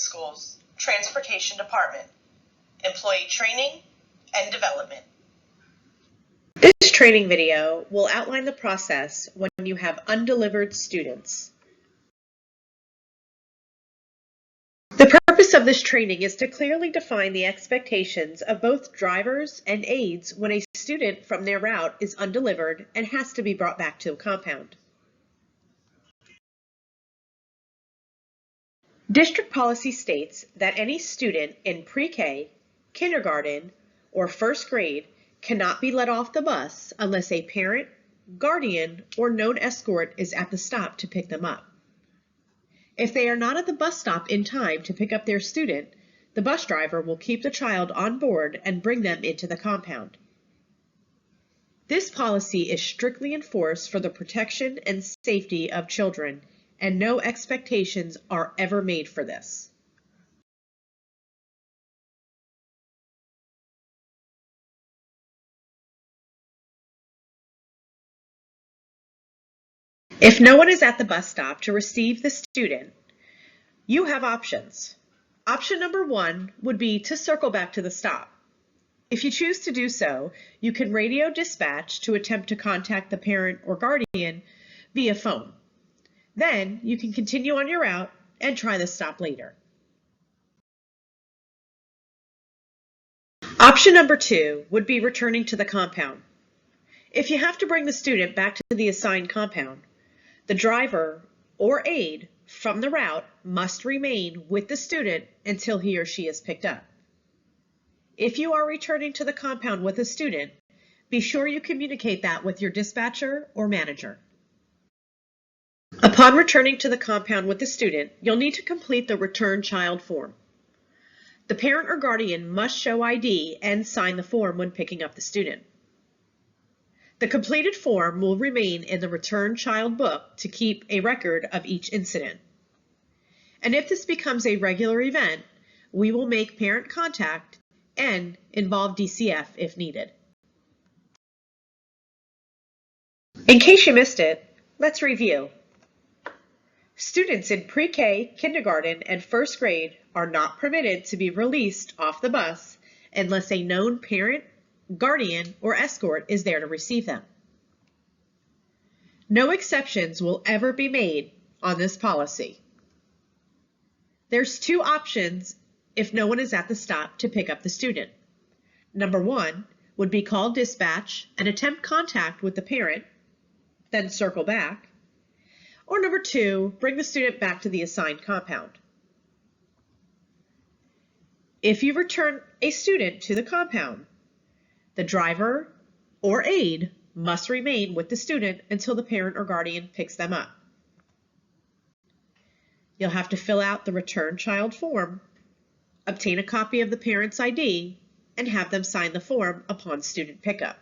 Schools, Transportation Department, Employee Training and Development. This training video will outline the process when you have undelivered students. The purpose of this training is to clearly define the expectations of both drivers and aides when a student from their route is undelivered and has to be brought back to a compound. District policy states that any student in pre-K, kindergarten, or first grade cannot be let off the bus unless a parent, guardian, or known escort is at the stop to pick them up. If they are not at the bus stop in time to pick up their student, the bus driver will keep the child on board and bring them into the compound. This policy is strictly enforced for the protection and safety of children, and no expectations are ever made for this. If no one is at the bus stop to receive the student, you have options. Option number 1 would be to circle back to the stop. If you choose to do so, you can radio dispatch to attempt to contact the parent or guardian via phone. Then you can continue on your route and try the stop later. Option number 2 would be returning to the compound. If you have to bring the student back to the assigned compound, the driver or aide from the route must remain with the student until he or she is picked up. If you are returning to the compound with a student, be sure you communicate that with your dispatcher or manager. Upon returning to the compound with the student, you'll need to complete the Return Child form. The parent or guardian must show ID and sign the form when picking up the student. The completed form will remain in the Return Child book to keep a record of each incident. And if this becomes a regular event, we will make parent contact and involve DCF if needed. In case you missed it, let's review. Students in pre-K, kindergarten, and first grade are not permitted to be released off the bus unless a known parent, guardian, or escort is there to receive them. No exceptions will ever be made on this policy. There's 2 options if no one is at the stop to pick up the student. Number 1 would be call dispatch and attempt contact with the parent, then circle back. Or number 2, bring the student back to the assigned compound. If you return a student to the compound, the driver or aide must remain with the student until the parent or guardian picks them up. You'll have to fill out the Return Child form, obtain a copy of the parent's ID, and have them sign the form upon student pickup.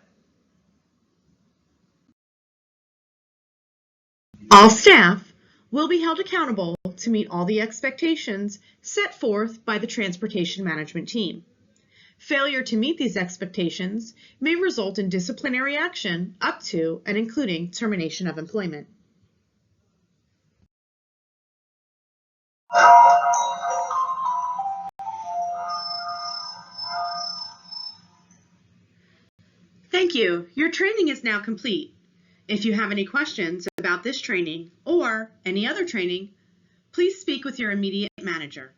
All staff will be held accountable to meet all the expectations set forth by the transportation management team. Failure to meet these expectations may result in disciplinary action up to and including termination of employment. Thank you. Your training is now complete. If you have any questions about this training or any other training, please speak with your immediate manager.